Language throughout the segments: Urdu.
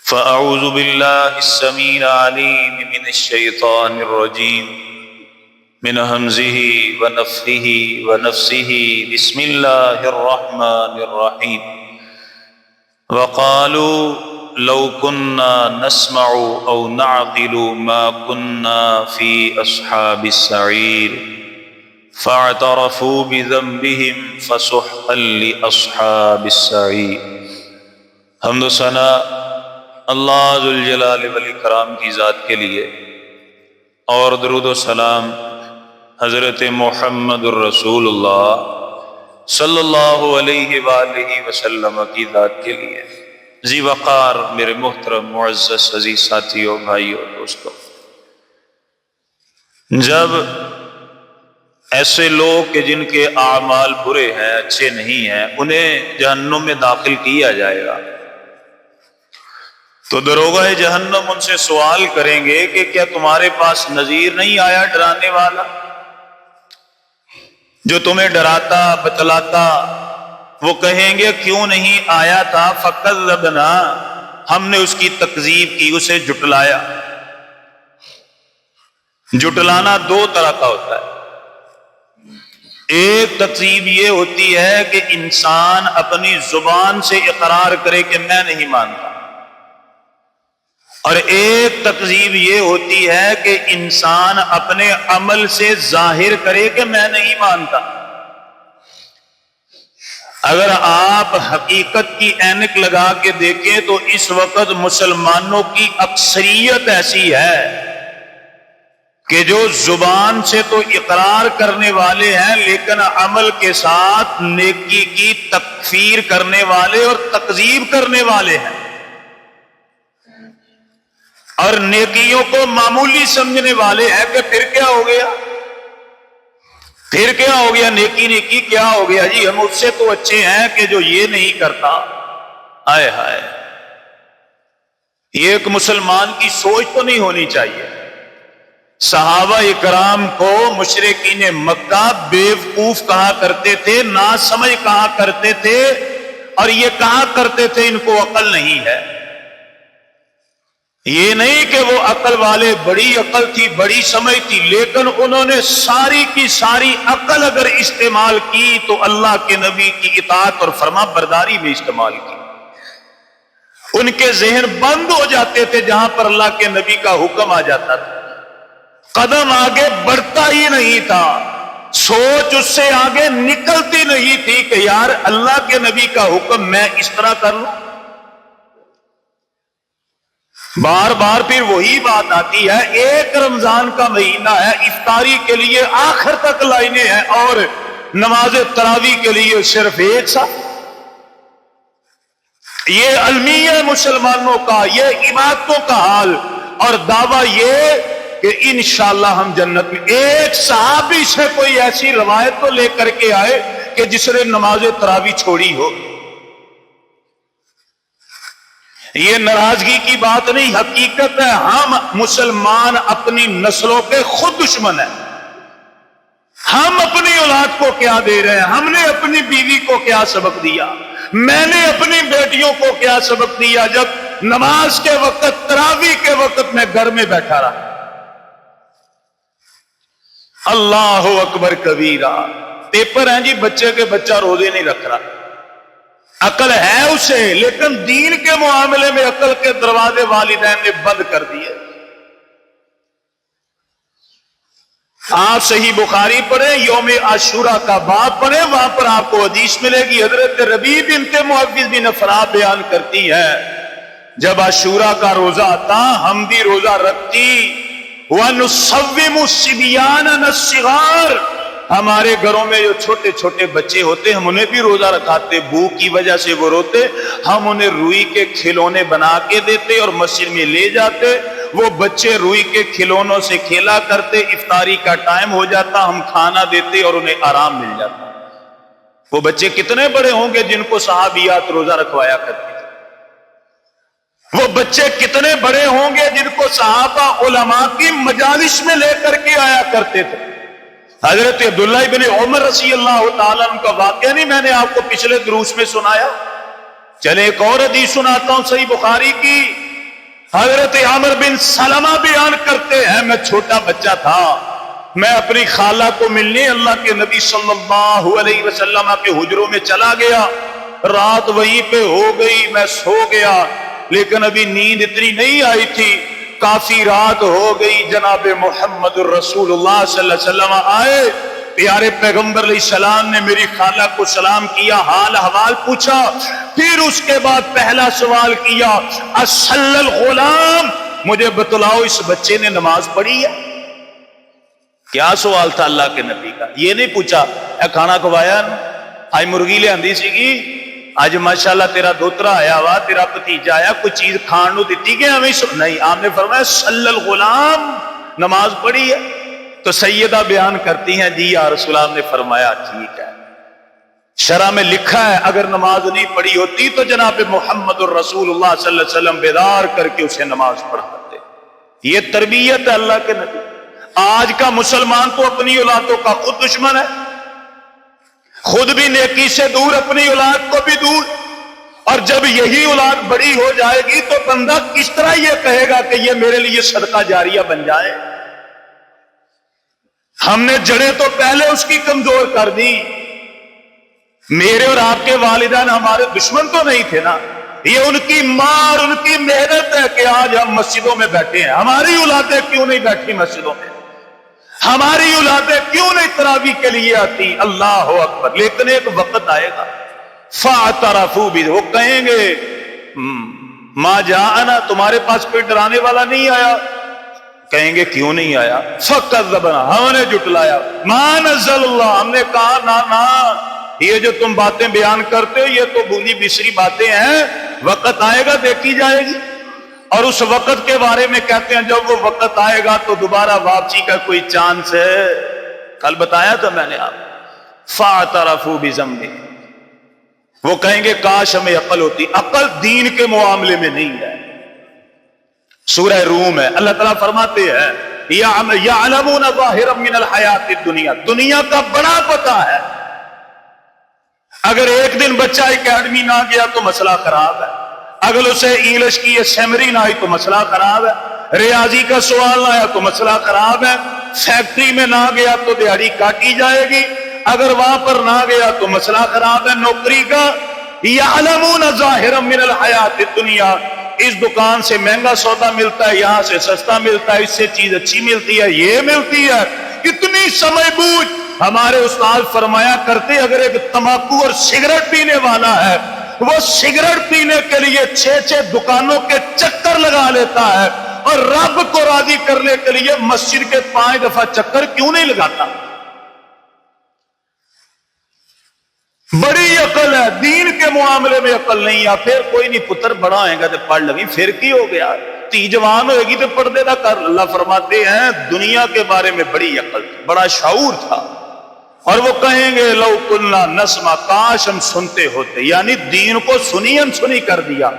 فأعوذ بالله السميع العليم من الشيطان الرجيم من همزه ونفخه ونفسه بسم الله الرحمن الرحيم وقالوا لو كنا نسمع أو نعقل ما كنا في أصحاب السعير فاعترفوا بذنبهم فسحقا لأصحاب السعير۔ حمد و ثنا اللہ ذوالجلال والاکرام کی ذات کے لیے، اور درود و سلام حضرت محمد الرسول اللہ صلی اللہ علیہ وآلہ وسلم کی ذات کے لیے۔ ذی وقار میرے محترم معزز عزیز ساتھیوں، بھائیوں، دوستوں، جب ایسے لوگ کہ جن کے اعمال برے ہیں، اچھے نہیں ہیں، انہیں جہنم میں داخل کیا جائے گا تو داروغہ جہنم ان سے سوال کریں گے کہ کیا تمہارے پاس نذیر نہیں آیا، ڈرانے والا جو تمہیں ڈراتا بتلاتا؟ وہ کہیں گے کیوں نہیں آیا تھا؟ فکذبنا، ہم نے اس کی تکذیب کی، اسے جھٹلایا۔ جھٹلانا دو طرح کا ہوتا ہے۔ ایک تکذیب یہ ہوتی ہے کہ انسان اپنی زبان سے اقرار کرے کہ میں نہیں مانتا، اور ایک تکذیب یہ ہوتی ہے کہ انسان اپنے عمل سے ظاہر کرے کہ میں نہیں مانتا۔ اگر آپ حقیقت کی اینک لگا کے دیکھیں تو اس وقت مسلمانوں کی اکثریت ایسی ہے کہ جو زبان سے تو اقرار کرنے والے ہیں لیکن عمل کے ساتھ نیکی کی تکفیر کرنے والے اور تکذیب کرنے والے ہیں، اور نیکیوں کو معمولی سمجھنے والے ہیں کہ پھر کیا ہو گیا، پھر کیا ہو گیا، نیکی نیکی کیا ہو گیا جی، ہم اس سے تو اچھے ہیں کہ جو یہ نہیں کرتا۔ ہائے ہائے، یہ ایک مسلمان کی سوچ تو نہیں ہونی چاہیے۔ صحابہ اکرام کو مشرکین مکہ بیوقوف کہا کرتے تھے، ناسمجھ کہا کرتے تھے، اور یہ کہا کرتے تھے ان کو عقل نہیں ہے۔ یہ نہیں کہ وہ عقل والے، بڑی عقل تھی، بڑی سمجھ تھی، لیکن انہوں نے ساری کی ساری عقل اگر استعمال کی تو اللہ کے نبی کی اطاعت اور فرما برداری میں استعمال کی۔ ان کے ذہن بند ہو جاتے تھے جہاں پر اللہ کے نبی کا حکم آ جاتا تھا، قدم آگے بڑھتا ہی نہیں تھا، سوچ اس سے آگے نکلتی نہیں تھی کہ یار اللہ کے نبی کا حکم میں اس طرح کر لوں۔ بار بار پھر وہی بات آتی ہے، ایک رمضان کا مہینہ ہے، افطاری کے لیے آخر تک لائنیں ہیں، اور نماز تراویح کے لیے صرف ایک ساتھ۔ یہ المیہ مسلمانوں کا، یہ عبادتوں کا حال، اور دعویٰ یہ کہ انشاءاللہ ہم جنت میں۔ ایک صحابی سے کوئی ایسی روایت تو لے کر کے آئے کہ جس نے نماز تراویح چھوڑی ہو۔ یہ ناراضگی کی بات نہیں، حقیقت ہے ہم مسلمان اپنی نسلوں کے خود دشمن ہیں۔ ہم اپنی اولاد کو کیا دے رہے ہیں؟ ہم نے اپنی بیوی کو کیا سبق دیا؟ میں نے اپنی بیٹیوں کو کیا سبق دیا جب نماز کے وقت، تراویح کے وقت میں گھر میں بیٹھا رہا؟ اللہ اکبر کبیرہ۔ پیپر ہیں جی، بچے کے بچہ روزے نہیں رکھ رہا، عقل ہے اسے، لیکن دین کے معاملے میں عقل کے دروازے والدین نے بند کر دیے۔ آپ صحیح بخاری پڑھیں، یوم عاشورہ کا باب پڑھیں، وہاں پر آپ کو حدیث ملے گی۔ حضرت ربیع بنت معوذ بن افراء بیان کرتی ہے، جب عاشورہ کا روزہ آتا ہم بھی روزہ رکھتی۔ وَنُصَوِّمُ الصِّبْيَانَ الصِّغَارَ، ہمارے گھروں میں جو چھوٹے چھوٹے بچے ہوتے ہم انہیں بھی روزہ رکھاتے، بھوک کی وجہ سے وہ روتے، ہم انہیں روئی کے کھلونے بنا کے دیتے اور مسجد میں لے جاتے، وہ بچے روئی کے کھلونوں سے کھیلا کرتے، افطاری کا ٹائم ہو جاتا، ہم کھانا دیتے اور انہیں آرام مل جاتا۔ وہ بچے کتنے بڑے ہوں گے جن کو صحابیات روزہ رکھوایا کرتے تھے؟ وہ بچے کتنے بڑے ہوں گے جن کو صحابہ علماء کی مجالس میں لے کر کے آیا کرتے تھے؟ حضرت عبداللہ ابن عمر رضی اللہ تعالیٰ عنہ کا واقعہ نہیں میں نے آپ کو پچھلے دروس میں سنایا؟ چلے ایک اور حدیث سناتا ہوں صحیح بخاری کی۔ حضرت عمر بن سلمہ بیان کرتے ہیں میں چھوٹا بچہ تھا، میں اپنی خالہ کو ملنے اللہ کے نبی صلی اللہ علیہ وسلم کے حجروں میں چلا گیا، رات وہیں پہ ہو گئی، میں سو گیا، لیکن ابھی نیند اتنی نہیں آئی تھی، کافی رات ہو گئی، جناب محمد الرسول اللہ صلی اللہ علیہ وسلم آئے، پیارے پیغمبر علیہ السلام نے میری خالہ کو سلام کیا، حال احوال پوچھا، پھر اس کے بعد پہلا سوال کیا، اصلی الغلام، مجھے بتلاؤ اس بچے نے نماز پڑھی ہے؟ کیا سوال تھا اللہ کے نبی کا، یہ نہیں پوچھا اے کھانا کھوایا آج مرغی لے آندی سی گی، آج ماشاءاللہ تیرا دوترا آیا ہوا، تیرا بھتیجا آیا، کوئی چیز کھان نو دیتی کہ ہمیں نہیں، آپ نے فرمایا صلی الغلام، نماز پڑھی ہے؟ تو سیدہ بیان کرتی ہیں جی یا رسول اللہ نے فرمایا ٹھیک ہے، شرع میں لکھا ہے اگر نماز نہیں پڑھی ہوتی تو جناب محمد الرسول اللہ صلی اللہ علیہ وسلم بیدار کر کے اسے نماز پڑھاتے۔ یہ تربیت ہے اللہ کے نبی۔ آج کا مسلمان تو اپنی اولادوں کا خود دشمن ہے، خود بھی نیکی سے دور، اپنی اولاد کو بھی دور، اور جب یہی اولاد بڑی ہو جائے گی تو بندہ کس طرح یہ کہے گا کہ یہ میرے لیے صدقہ جاریہ بن جائے؟ ہم نے جڑیں تو پہلے اس کی کمزور کر دی۔ میرے اور آپ کے والدین ہمارے دشمن تو نہیں تھے نا، یہ ان کی ماں اور ان کی محنت ہے کہ آج ہم مسجدوں میں بیٹھے ہیں۔ ہماری اولادیں کیوں نہیں بیٹھی مسجدوں میں؟ ہماری اولادیں کیوں نہیں تراویح کے لیے آتی؟ اللہ اکبر۔ لیکن ایک وقت آئے گا فاعترفوا بھی، وہ کہیں گے ما جاءنا، تمہارے پاس کوئی ڈرانے والا نہیں آیا؟ کہیں گے کیوں نہیں آیا؟ فکذبنا، ہم نے جھٹلایا، ما نزل اللہ، ہم نے کہا نہ یہ جو تم باتیں بیان کرتے ہو یہ تو بھولی بسری باتیں ہیں، وقت آئے گا دیکھی جائے گی۔ اور اس وقت کے بارے میں کہتے ہیں جب وہ وقت آئے گا تو دوبارہ واپسی کا کوئی چانس ہے؟ کل بتایا تھا میں نے آپ، فاعترفوا بذنبہم، وہ کہیں گے کاش ہمیں عقل ہوتی۔ عقل دین کے معاملے میں نہیں ہے۔ سورہ روم ہے، اللہ تعالیٰ فرماتے ہیں یعلمون ظاہرا من الحیات الدنیا، دنیا کا بڑا پتہ ہے۔ اگر ایک دن بچہ اکیڈمی نہ گیا تو مسئلہ خراب ہے، اگر اسے انگلش کی اسمبلی نہ آئی تو مسئلہ خراب ہے، ریاضی کا سوال نہ آیا تو مسئلہ خراب ہے، فیکٹری میں نہ گیا تو دیہڑی کاٹی جائے گی، اگر وہاں پر نہ گیا تو مسئلہ خراب ہے نوکری کا۔ یعلمون ظاہرا من الحیات الدنیا، اس دکان سے مہنگا سودا ملتا ہے، یہاں سے سستا ملتا ہے، اس سے چیز اچھی ملتی ہے، یہ ملتی ہے، اتنی سمجھ بوجھ۔ ہمارے استاد فرمایا کرتے اگر ایک تمباکو اور سگریٹ پینے والا ہے، وہ سگریٹ پینے کے لیے 6 دکانوں کے چکر لگا لیتا ہے، اور رب کو راضی کرنے کے لیے مسجد کے 5 دفعہ چکر کیوں نہیں لگاتا؟ بڑی عقل ہے، دین کے معاملے میں عقل نہیں ہے۔ پھر کوئی نہیں پتر بڑا آئے گا تو پڑھ لگی، پھر کی ہو گیا، تی جوان ہوئے گی تو پردے نہ کر۔ اللہ فرماتے ہیں دنیا کے بارے میں بڑی عقل تھی، بڑا شعور تھا، اور وہ کہیں گے لو کنا نسمع، کاش ہم سنتے ہوتے، یعنی دین کو سنی انسنی کر دیا۔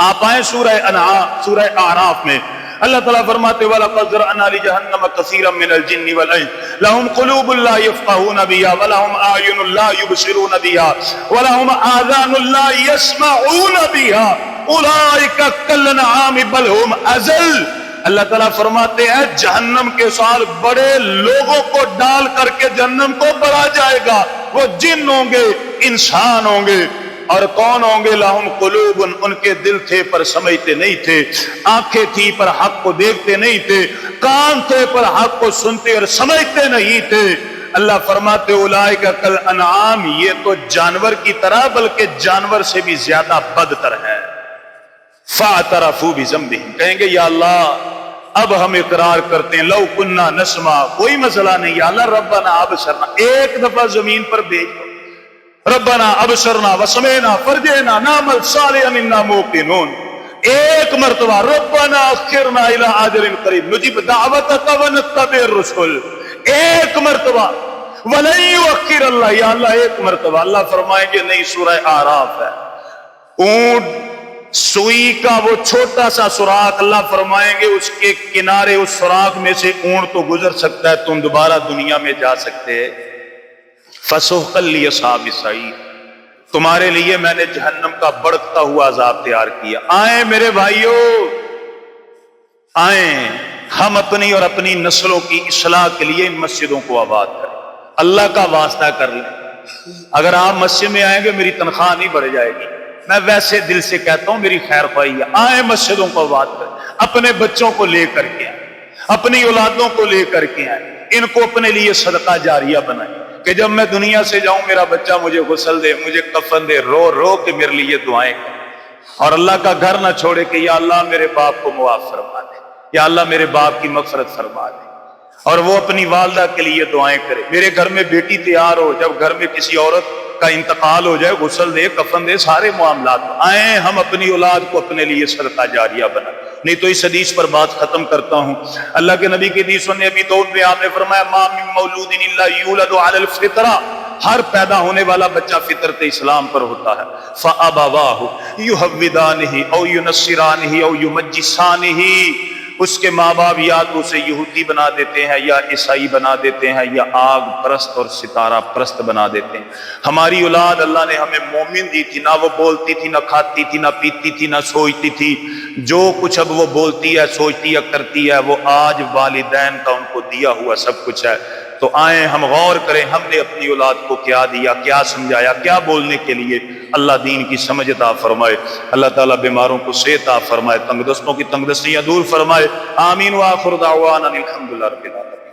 آپ آئیں سورہ انعام، سورہ اعراف میں اللہ تعالیٰ فرماتے وَلَقَدْ ذَرَأْنَا لِجَهَنَّمَ كَثِيرًا مِنَ الْجِنِّ وَالْإِنسِ لَهُمْ قُلُوبٌ لَا يَفْقَهُونَ بِهَا وَلَهُمْ أَعْيُنٌ لَا يُبْصِرُونَ بِهَا وَلَهُمْ آذَانٌ لَا يَسْمَعُونَ بِهَا أُولَئِكَ كَالْأَنْعَامِ بَلْ هُمْ أَضَلُّ۔ اللہ تعالیٰ فرماتے ہیں جہنم کے سال بڑے لوگوں کو ڈال کر کے جہنم کو بڑھا جائے گا، وہ جن ہوں گے، انسان ہوں گے، اور کون ہوں گے؟ لہم قلوب، ان کے دل تھے پر سمجھتے نہیں تھے، آنکھیں تھی پر حق کو دیکھتے نہیں تھے، کان تھے پر حق کو سنتے اور سمجھتے نہیں تھے۔ اللہ فرماتے اولئک کالانعام، یہ تو جانور کی طرح بلکہ جانور سے بھی زیادہ بدتر ہے۔ فاعترفوا بذنبہم، کہیں گے یا اللہ اب ہم اقرار کرتے ہیں، لو کننا نسمع، کوئی مسئلہ نہیں یا اللہ، ربنا ابصرنا، ایک دفعہ زمین پر بھیج دو، ربنا ابصرنا وسمعنا فرجعنا نعمل صالحا انا موقنون، ایک مرتبہ ربنا اخرنا الى اجل قریب نجیب دعوتک ونتبع الرسل، ایک مرتبہ ولن یؤخر اللہ، یا اللہ ایک مرتبہ۔ اللہ فرمائیں گے نہیں، سورہ اعراف ہے، اونٹ سوئی کا وہ چھوٹا سا سوراخ، اللہ فرمائیں گے اس کے کنارے اس سوراخ میں سے اونٹ تو گزر سکتا ہے، تم دوبارہ دنیا میں جا سکتے۔ فسحقا لاصحاب السعیر، تمہارے لیے میں نے جہنم کا بڑکتا ہوا عذاب تیار کیا۔ آئیں میرے بھائیوں، آئیں ہم اپنی اور اپنی نسلوں کی اصلاح کے لیے ان مسجدوں کو آباد کریں، اللہ کا واسطہ کر لیں۔ اگر آپ مسجد میں آئیں گے میری تنخواہ نہیں بڑھ جائے گی، میں ویسے دل سے کہتا ہوں میری خیر خواہی ہے، آئیں مسجدوں کو آباد کریں، اپنے بچوں کو لے کر کے آئیں، اپنی اولادوں کو لے کر کے آئیں، ان کو اپنے لیے صدقہ جاریہ بنائیں کہ جب میں دنیا سے جاؤں میرا بچہ مجھے غسل دے، مجھے کفن دے، رو رو کے میرے لیے دعائیں کرے، اور اللہ کا گھر نہ چھوڑے کہ یا اللہ میرے باپ کو معاف فرما دے، یا اللہ میرے باپ کی مغفرت فرما دے، اور وہ اپنی والدہ کے لیے دعائیں کرے۔ میرے گھر میں بیٹی تیار ہو، جب گھر میں کسی عورت کا انتقال ہو جائے غسل دے، کفن دے، سارے معاملات آئیں ہم اپنی اولاد کو اپنے لیے صدقہ جاریہ بنائیں۔ نہیں تو اس حدیث پر بات ختم کرتا ہوں۔ اللہ کے نبی کی حدیث سننے ابھی دو میں آپ نے فرمایا ما من مولود الا یولد علی الفطرہ، ہر پیدا ہونے والا بچہ فطرت اسلام پر ہوتا ہے۔ فَأَبَوَاهُ يُحَوِّدَانِهِ أَوْ يُنَصِّرَانِهِ أَوْ يُمَجِّسَانِهِ، اس کے ماں باپ یا تو اسے یہودی بنا دیتے ہیں یا عیسائی بنا دیتے ہیں یا آگ پرست اور ستارہ پرست بنا دیتے ہیں۔ ہماری اولاد اللہ نے ہمیں مومن دی تھی، نہ وہ بولتی تھی، نہ کھاتی تھی، نہ پیتی تھی، نہ سوچتی تھی، جو کچھ اب وہ بولتی ہے، سوچتی ہے، کرتی ہے، وہ آج والدین کا ان کو دیا ہوا سب کچھ ہے۔ تو آئیں ہم غور کریں ہم نے اپنی اولاد کو کیا دیا، کیا سمجھایا، کیا بولنے کے لیے۔ اللہ دین کی سمجھ عطا فرمائے، اللہ تعالیٰ بیماروں کو صحت عطا فرمائے، تنگ دستوں کی تنگ دستیاں دور فرمائے۔ آمین وآخر دعوانا الحمدللہ رب العالمین۔